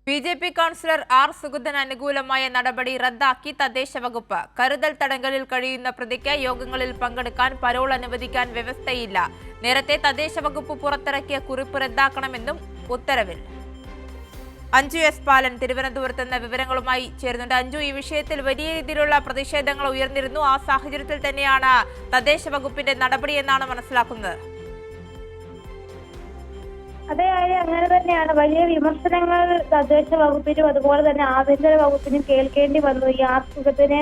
BJP councillor R. സുഗതന് അനുകൂലമായ നടപടി റദ്ദാക്കി തദ്ദേശ വകുപ്പ്. കരുതൽ തടങ്കലിൽ കഴിയുന്ന പ്രതിക്ക് യോഗങ്ങളിൽ പങ്കെടുക്കാൻ പരോൾ അനുവദിക്കാൻ വ്യവസ്ഥയില്ല. നേരത്തെ തദ്ദേശ വകുപ്പ് പുറത്തിറക്കിയ കുറിപ്പ് റദ്ദാക്കണമെന്നും ഉത്തരവിൽ. അഞ്ജു എസ് പാലൻ തിരുവനന്തപുരത്ത് നിന്ന് വിവരങ്ങളുമായി ചേരുന്നുണ്ട്. അഞ്ജു, ഈ വിഷയത്തിൽ വലിയ രീതിയിലുള്ള പ്രതിഷേധങ്ങൾ ഉയർന്നിരുന്നു. ആ സാഹചര്യത്തിൽ തന്നെയാണ് തദ്ദേശ വകുപ്പിന്റെ നടപടിയെന്നാണ് മനസ്സിലാക്കുന്നത്. അതെ, അങ്ങനെ തന്നെയാണ്. വലിയ വിമർശനങ്ങൾ തദ്ദേശ വകുപ്പിനും അതുപോലെ തന്നെ ആഭ്യന്തര വകുപ്പിനും കേൾക്കേണ്ടി വന്നു. ഈ ആർ സുഗതന്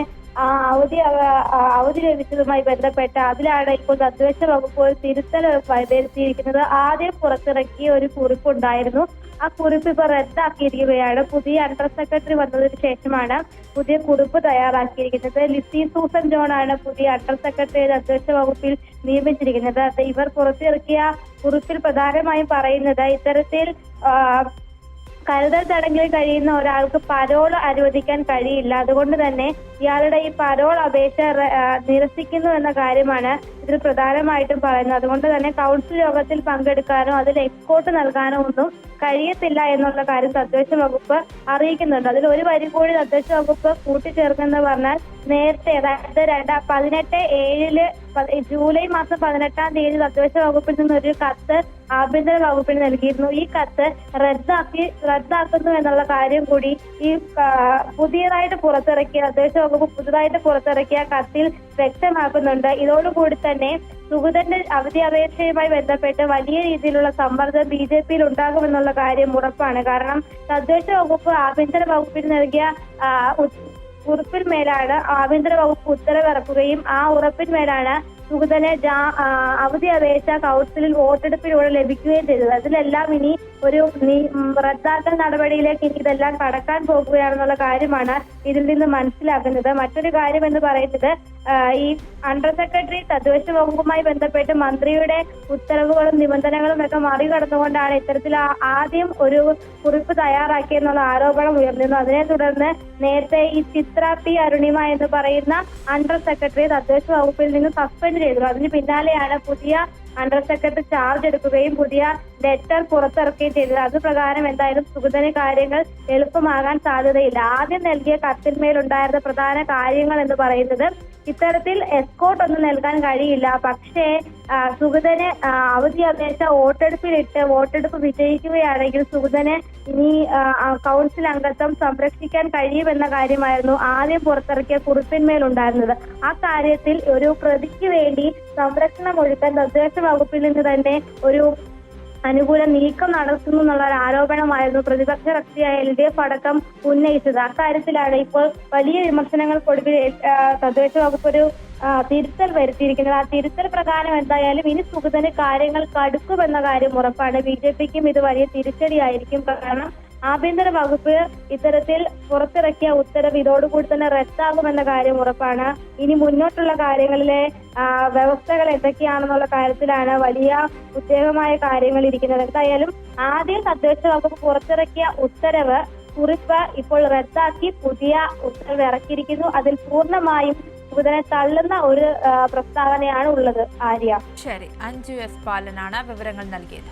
അവധി ലഭിച്ചതുമായി ബന്ധപ്പെട്ട് അതിലാണ് ഇപ്പോൾ തദ്ദേശ വകുപ്പ് ഒരു തിരുത്തൽ വരുത്തിയിരിക്കുന്നത്. ആദ്യം പുറത്തിറക്കിയ ഒരു കുറിപ്പുണ്ടായിരുന്നു. ആ കുറിപ്പ് ഇപ്പോൾ റദ്ദാക്കിയിരിക്കുകയാണ്. പുതിയ അണ്ടർ സെക്രട്ടറി വന്നതിന് ശേഷമാണ് പുതിയ കുറിപ്പ് തയ്യാറാക്കിയിരിക്കുന്നത്. ലിസി സൂസൻ ജോൺ ആണ് പുതിയ അണ്ടർ സെക്രട്ടറി തദ്ദേശ വകുപ്പിൽ നിയമിച്ചിരിക്കുന്നത്. ഇവർ പുറത്തിറക്കിയ കുറിപ്പിൽ പ്രധാനമായും പറയുന്നത് ഇത്തരത്തിൽ കരുതൽ തടങ്കലിൽ കഴിയുന്ന ഒരാൾക്ക് പരോൾ അനുവദിക്കാൻ കഴിയില്ല. അതുകൊണ്ട് തന്നെ ഇയാളുടെ ഈ പരോൾ അപേക്ഷ നിരസിക്കുന്നു എന്ന കാര്യമാണ് ഇതിൽ പ്രധാനമായിട്ടും പറയുന്നത്. അതുകൊണ്ട് തന്നെ കൗൺസിൽ യോഗത്തിൽ പങ്കെടുക്കാനോ അതിൽ എസ്കോർട്ട് നൽകാനോ ഒന്നും കഴിയത്തില്ല എന്നുള്ള കാര്യം തദ്ദേശ വകുപ്പ് അറിയിക്കുന്നുണ്ട്. അതിൽ ഒരു വരി കൂടി തദ്ദേശ വകുപ്പ് കൂട്ടിച്ചേർക്കെന്ന് പറഞ്ഞാൽ നേരത്തെ, അതായത് 18/7 ജൂലൈ മാസം 18-ാം തീയതി തദ്ദേശ വകുപ്പിൽ നിന്നൊരു കത്ത് ആഭ്യന്തര വകുപ്പിന് നൽകിയിരുന്നു. ഈ കത്ത് റദ്ദാക്കുന്നു എന്നുള്ള കാര്യം കൂടി ഈ പുതിയതായിട്ട് പുറത്തിറക്കിയ തദ്ദേശ വകുപ്പ് പുതുതായിട്ട് പുറത്തിറക്കിയ കത്തിൽ വ്യക്തമാക്കുന്നുണ്ട്. ഇതോടുകൂടി തന്നെ സുഗതന്റെ അവധി അപേക്ഷയുമായി ബന്ധപ്പെട്ട് വലിയ രീതിയിലുള്ള സമ്മർദ്ദം ബി.ജെ.പിയിൽ ഉണ്ടാകുമെന്നുള്ള കാര്യം ഉറപ്പാണ്. കാരണം തദ്ദേശ വകുപ്പ് ആഭ്യന്തര വകുപ്പിന് നൽകിയ ഉറപ്പിന്മേലാണ് ആഭ്യന്തര വകുപ്പ് ഉത്തരവിറക്കുകയും ആ ഉറപ്പിന്മേലാണ് സുഗതന് അവധി അപേക്ഷ കൗൺസിലിൽ വോട്ടെടുപ്പിലൂടെ ലഭിക്കുകയും ചെയ്തത്. അതിലെല്ലാം ഇനി ഒരു റദ്ദാക്കൽ നടപടിയിലേക്ക് ഇനി ഇതെല്ലാം കടക്കാൻ പോകുകയാണെന്നുള്ള കാര്യമാണ് ഇതിൽ നിന്ന് മനസ്സിലാക്കുന്നത്. മറ്റൊരു കാര്യം എന്ന് പറയുന്നത് ഈ അണ്ടർ സെക്രട്ടറി തദ്ദേശ വകുപ്പുമായി ബന്ധപ്പെട്ട് മന്ത്രിയുടെ ഉത്തരവുകളും നിബന്ധനകളും ഒക്കെ മറികടന്നുകൊണ്ടാണ് ഇത്തരത്തിൽ ആദ്യം ഒരു കുറിപ്പ് തയ്യാറാക്കിയെന്നുള്ള ആരോപണം ഉയർന്നിരുന്നു. അതിനെ തുടർന്ന് നേരത്തെ ഈ ചിത്ര പി അരുണിമ എന്ന് പറയുന്ന അണ്ടർ സെക്രട്ടറി തദ്ദേശ വകുപ്പിൽ നിന്ന് സസ്പെൻഡ് ചെയ്തു. അതിന് പിന്നാലെയാണ് പുതിയ അണ്ടർ സെക്രട്ടറി ചാർജ് എടുക്കുകയും പുതിയ ലെറ്റർ പുറത്തിറക്കുകയും ചെയ്തത്. അത് പ്രകാരം എന്തായാലും സുഗതന് കാര്യങ്ങൾ എളുപ്പമാകാൻ സാധ്യതയില്ല. ആദ്യം നൽകിയ കത്തിന്മേലുണ്ടായിരുന്ന പ്രധാന കാര്യങ്ങൾ എന്ന് പറയുന്നത് ഇത്തരത്തിൽ എസ്കോർട്ട് ഒന്നും നൽകാൻ കഴിയില്ല. പക്ഷേ സുഗതന് അവധി അപേക്ഷ വോട്ടെടുപ്പ് വിജയിക്കുകയാണെങ്കിൽ സുഗതന് ഇനി കൗൺസിൽ അംഗത്വം സംരക്ഷിക്കാൻ കഴിയുമെന്ന കാര്യമായിരുന്നു ആദ്യം പുറത്തിറക്കിയ കുറിപ്പിന്മേലുണ്ടായിരുന്നത്. ആ കാര്യത്തിൽ ഒരു പ്രതിക്ക് വേണ്ടി സംരക്ഷണം ഒരുക്കാൻ തദ്ദേശ വകുപ്പിൽ നിന്ന് തന്നെ ഒരു അനുകൂല നീക്കം നടത്തുന്നു എന്നുള്ള ഒരു ആരോപണമായിരുന്നു പ്രതിപക്ഷ കക്ഷിയായ LDF അടക്കം ഉന്നയിച്ചത്. അക്കാര്യത്തിലാണ് ഇപ്പോൾ വലിയ വിമർശനങ്ങൾക്കൊടുവിൽ തദ്ദേശ വകുപ്പ് ഒരു തിരുത്തൽ വരുത്തിയിരിക്കുന്നത്. ആ തിരുത്തൽ പ്രകാരം എന്തായാലും ഇനി സുഗതന് കാര്യങ്ങൾ കടുക്കുമെന്ന കാര്യം ഉറപ്പാണ്. ബി.ജെ.പിക്കും ഇത് വലിയ തിരിച്ചടിയായിരിക്കും. കാരണം ആഭ്യന്തര വകുപ്പ് ഇത്തരത്തിൽ പുറത്തിറക്കിയ ഉത്തരവ് ഇതോടുകൂടി തന്നെ റദ്ദാകുമെന്ന കാര്യം ഉറപ്പാണ്. ഇനി മുന്നോട്ടുള്ള കാര്യങ്ങളിലെ വ്യവസ്ഥകൾ എന്തൊക്കെയാണെന്നുള്ള കാര്യത്തിലാണ് വലിയ ഉദ്യോഗമായ കാര്യങ്ങൾ ഇരിക്കുന്നത്. എന്തായാലും ആദ്യം തദ്ദേശ വകുപ്പ് പുറത്തിറക്കിയ കുറിപ്പ് ഇപ്പോൾ റദ്ദാക്കി പുതിയ ഉത്തരവ് ഇറക്കിയിരിക്കുന്നു. അതിൽ പൂർണ്ണമായും സുഗതനെ തള്ളുന്ന ഒരു പ്രസ്താവനയാണ് ഉള്ളത്. ആര്യ, ശരി. അഞ്ജു എസ് പാലനാണ് വിവരങ്ങൾ നൽകിയത്.